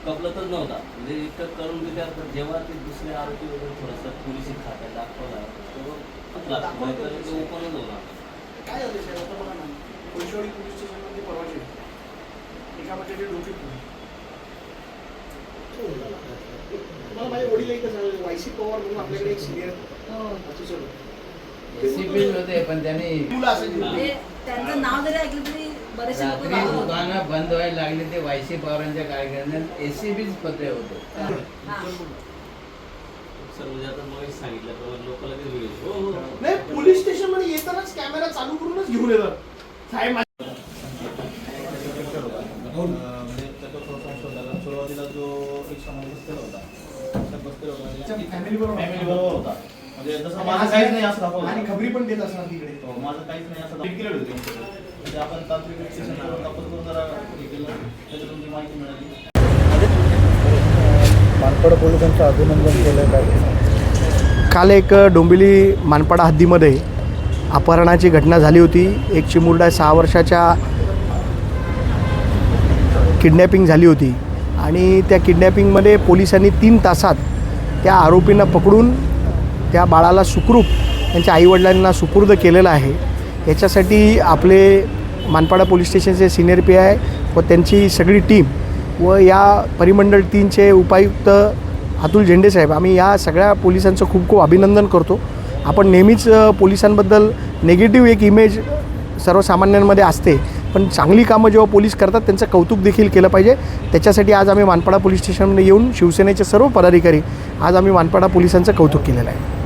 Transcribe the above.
कपलतच नव्हता. म्हणजे इतकं करून दिल्यानंतर जेव्हा ते दुसरे आरोपी वगैरे थोडंसं पोलिसी खात्यात दाखवला तेव्हा तो ओपनच होणार. काय झालं साहेब आता बघा ना, कोळशेवाडी पोलीस स्टेशनमध्ये परवाचे एका बटाटे डोके फोडले. मला माझे वडील एकदा सांगितलं, वायसी पवार म्हणून आपल्याकडे एक सिनियर ऑफिसर एसीपी होते, पण त्यांनी मुलं असायची. त्यांचं नाव जरी ऐकलं तरी बरेचसे लोक रात्री दुकानं बंद व्हायला लागली ते वायसी पवारांच्या कार्यक्रमात एसीबीच पत्रे होते. सर म्हणजे आता मग सांगितलं तर लोक लगेच मिळेल. हो हो नाही, पोलीस स्टेशन मध्ये येतानाच कॅमेरा चालू करूनच घेऊन येतात साहेब. म्हणजे त्याचा संशोधनाला सुरुवातीला जो एक समाज बसलेला होता त्या बसलेला होता फॅमिली बरोबर होता. म्हणजे जसं माझं काहीच नाही असं दाखवलं आणि खबरी पण देत असणार तिकडे. माझं काहीच नाही असं केलेलं होतं. म्हणजे आपण तांत्रिक स्टेशनवर तपास करून जरा हे केलं, त्याच्यातून ती माहिती मिळाली. मानपाडा पोलिसांचं अभिनंदन केलं पाहिजे. काल एक डोंबिवली मानपाडा हद्दीमध्ये अपहरणाची घटना झाली होती. एक चिमुरडा 6 वर्षाच्या किडनॅपिंग झाली होती आणि त्या किडनॅपिंगमध्ये पोलिसांनी 3 तासात त्या आरोपींना पकडून त्या बाळाला सुखरूप त्यांच्या आईवडिलांना सुपूर्द केलेलं आहे. याच्यासाठी आपले मानपाडा पोलीस स्टेशनचे सिनियर PI व त्यांची सगळी टीम व या परिमंडळ 3चे उपायुक्त अतुल झेंडे साहेब, आम्ही या सगळ्या पोलिसांचं खूप खूप अभिनंदन करतो. आपण नेहमीच पोलिसांबद्दल निगेटिव्ह एक इमेज सर्वसामान्यांमध्ये असते, पण चांगली कामं जेव्हा पोलीस करतात त्यांचं कौतुक देखील केलं पाहिजे. त्याच्यासाठी आज आम्ही मानपाडा पोलीस स्टेशनमध्ये येऊन शिवसेनेचे सर्व पदाधिकारी आज आम्ही मानपाडा पोलिसांचं कौतुक केलेलं आहे.